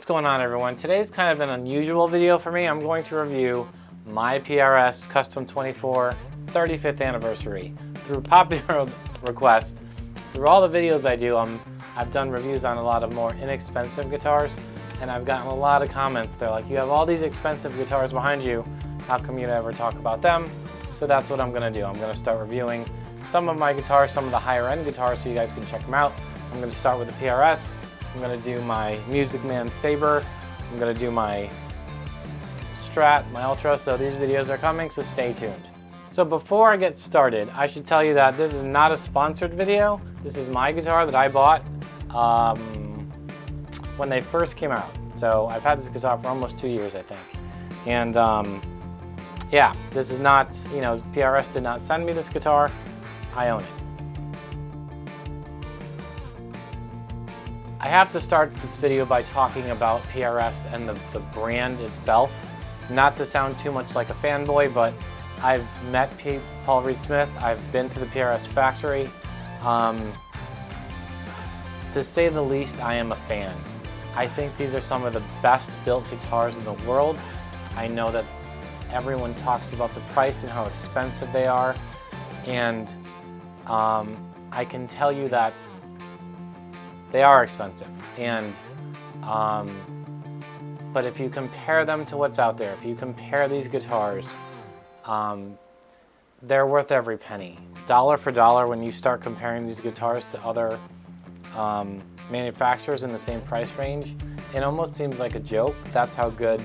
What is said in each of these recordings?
going on, everyone? Today's kind of an unusual video for me. I'm going to review my PRS Custom 24 35th anniversary. Through popular request, through all the videos I do, I've done reviews on a lot of more inexpensive guitars, and I've gotten a lot of comments. They're like, you have all these expensive guitars behind you, how come you never talk about them? So that's what I'm gonna do. I'm gonna start reviewing some of my guitars, some of the higher end guitars, so you guys can check them out. I'm gonna start with the PRS. I'm gonna do my Music Man Sabre. I'm gonna do my Strat, my Ultra, so these videos are coming, so stay tuned. So before I get started, I should tell you that this is not a sponsored video. This is my guitar that I bought when they first came out. So I've had this guitar for almost 2 years, I think. And yeah, this is not, you know, PRS did not send me this guitar. I own it. I have to start this video by talking about PRS and the brand itself. Not to sound too much like a fanboy, but I've met Paul Reed Smith. I've been to the PRS factory. To say the least, I am a fan. I think these are some of the best built guitars in the world. I know that everyone talks about the price and how expensive they are, and I can tell you that they are expensive. And but if you compare them to what's out there, if you compare these guitars, they're worth every penny. Dollar for dollar, when you start comparing these guitars to other manufacturers in the same price range, it almost seems like a joke. That's how good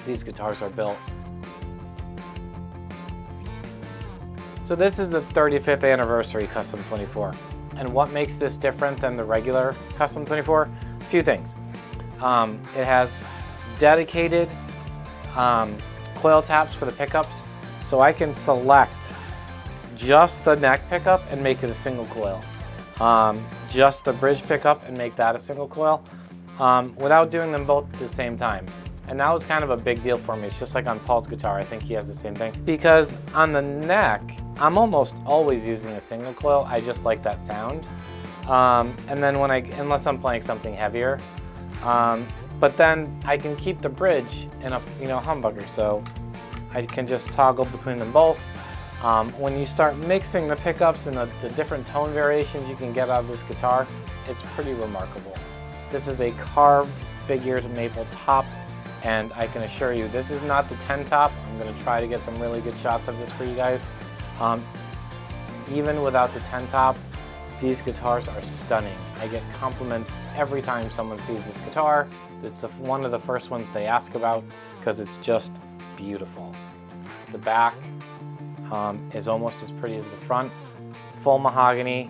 these guitars are built. So this is the 35th anniversary Custom 24. And what makes this different than the regular Custom 24? A few things. It has dedicated coil taps for the pickups, so I can select just the neck pickup and make it a single coil. Just the bridge pickup and make that a single coil, without doing them both at the same time. And that was kind of a big deal for me. It's just like on Paul's guitar, I think he has the same thing. Because on the neck, I'm almost always using a single coil. I just like that sound. And then unless I'm playing something heavier, but then I can keep the bridge in a humbucker, so I can just toggle between them both. When you start mixing the pickups and the different tone variations you can get out of this guitar, it's pretty remarkable. This is a carved figured maple top, and I can assure you this is not the 10 top. I'm going to try to get some really good shots of this for you guys. Even without the 10 top, these guitars are stunning. I get compliments every time someone sees this guitar. It's one of the first ones they ask about because it's just beautiful. The back is almost as pretty as the front. It's full mahogany.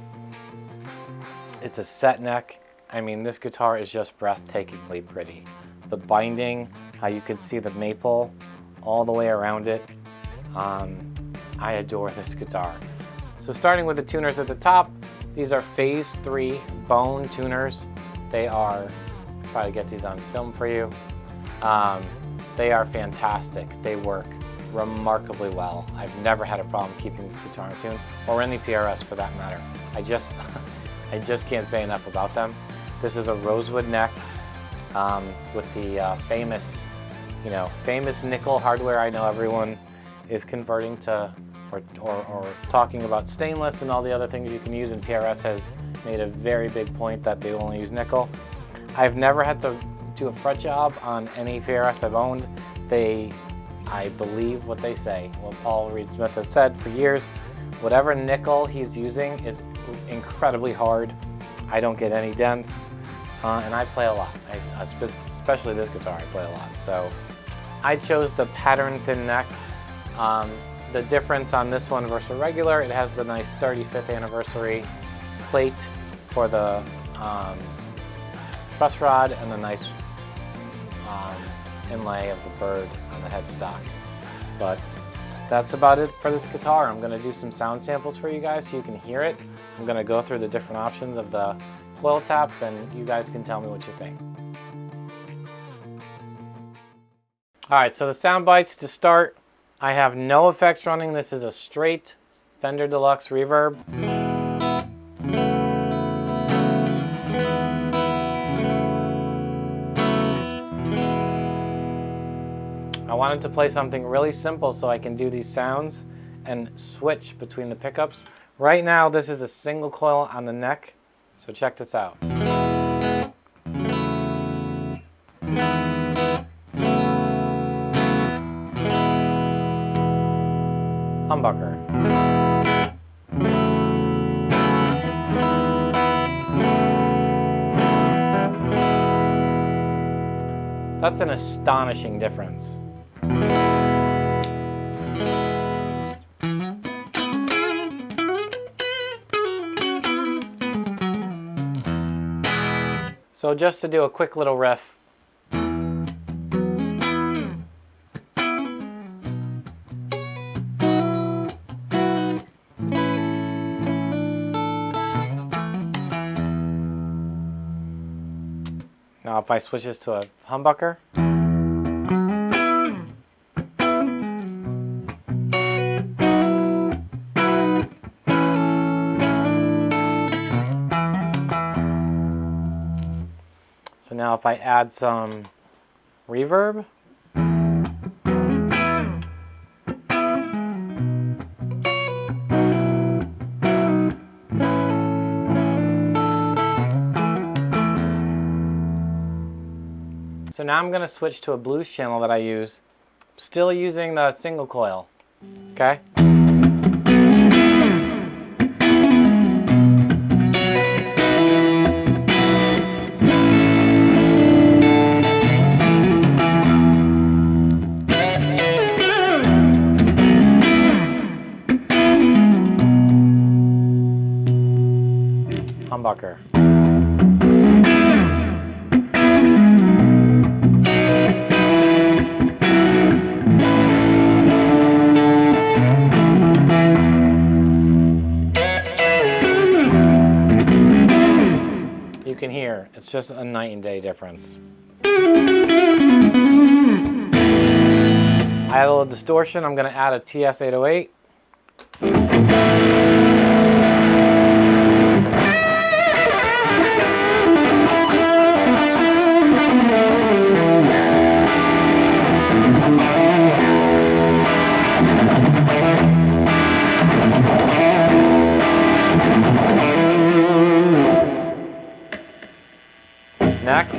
It's a set neck. I mean, this guitar is just breathtakingly pretty. The binding, how you can see the maple all the way around it. I adore this guitar. So starting with the tuners at the top, these are Phase 3 bone tuners. They are, try to get these on film for you. They are fantastic. They work remarkably well. I've never had a problem keeping this guitar in tune, or any PRS for that matter. I just can't say enough about them. This is a rosewood neck with the famous nickel hardware. I know everyone is converting to or talking about stainless and all the other things you can use, and PRS has made a very big point that they only use nickel. I've never had to do a fret job on any PRS I've owned. I believe what they say, what Paul Reed Smith has said for years. Whatever nickel he's using is incredibly hard. I don't get any dents, and I play a lot. Especially this guitar, I play a lot. So I chose the pattern thin neck. The difference on this one versus regular, it has the nice 35th anniversary plate for the truss rod and the nice inlay of the bird on the headstock. But that's about it for this guitar. I'm going to do some sound samples for you guys so you can hear it. I'm going to go through the different options of the coil taps, and you guys can tell me what you think. Alright, so the sound bites to start. I have no effects running. This is a straight Fender Deluxe reverb. wanted to play something really simple so I can do these sounds and switch between the pickups. Right now, this is a single coil on the neck, so check this out. Humbucker. That's an astonishing difference. So just to do a quick little riff. Now if I switch this to a humbucker. So now if I add some reverb. So now I'm going to switch to a blues channel that I use, still using the single coil, okay? Humbucker. You can hear, it's just a night and day difference. I add a little distortion, I'm going to add a TS-808. Neck.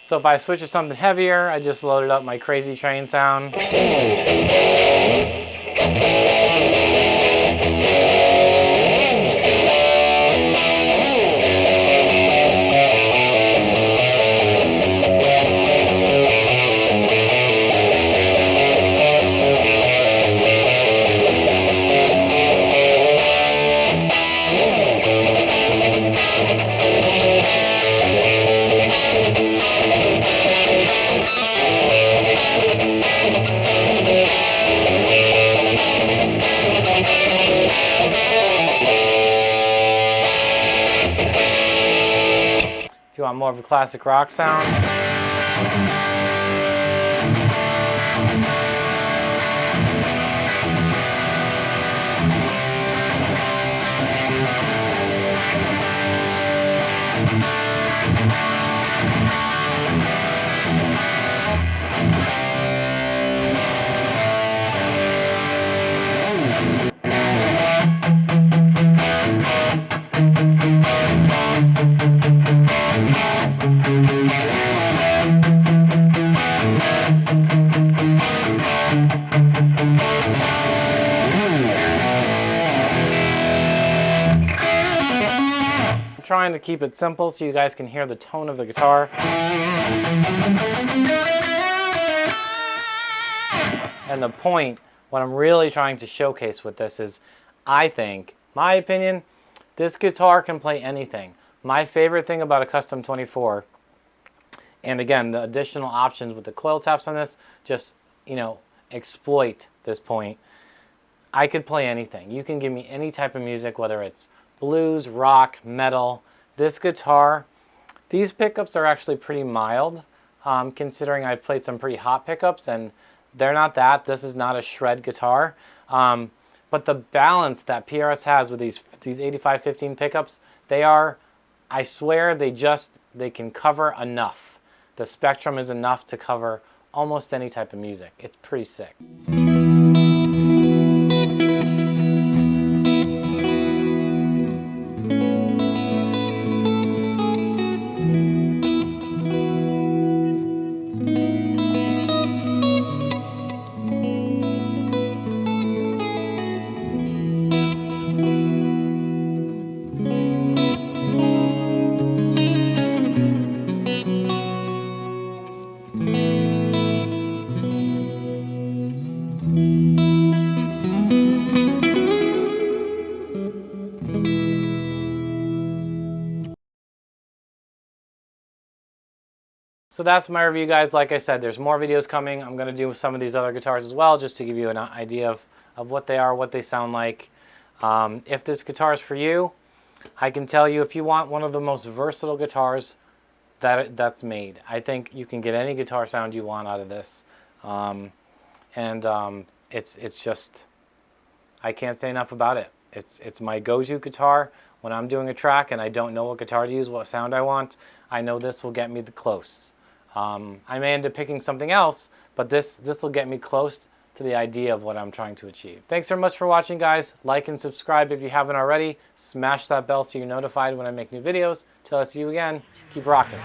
So if I switch to something heavier, I just loaded up my Crazy Train sound. If you want more of a classic rock sound. Trying to keep it simple so you guys can hear the tone of the guitar. And the point, what I'm really trying to showcase with this is, I think My opinion, this guitar can play anything. My favorite thing about a Custom 24, and again, the additional options with the coil taps on this, just, you know, exploit this point. I could play anything. You can give me any type of music, whether it's blues, rock, metal. This guitar, these pickups are actually pretty mild, considering I've played some pretty hot pickups, and they're not that. This is not a shred guitar. But the balance that PRS has with these 8515 pickups, they are, I swear, they can cover enough. The spectrum is enough to cover almost any type of music. It's pretty sick. So that's my review, guys. Like I said, there's more videos coming. I'm going to do some of these other guitars as well, just to give you an idea of what they are, what they sound like. If this guitar is for you, I can tell you, if you want one of the most versatile guitars that's made, I think you can get any guitar sound you want out of this. It's just, I can't say enough about it. It's my go-to guitar. When I'm doing a track and I don't know what guitar to use, what sound I want, I know this will get me the close. I may end up picking something else, but this will get me close to the idea of what I'm trying to achieve. Thanks so much for watching, guys. Like and subscribe if you haven't already. Smash that bell so you're notified when I make new videos. Till I see you again, keep rocking.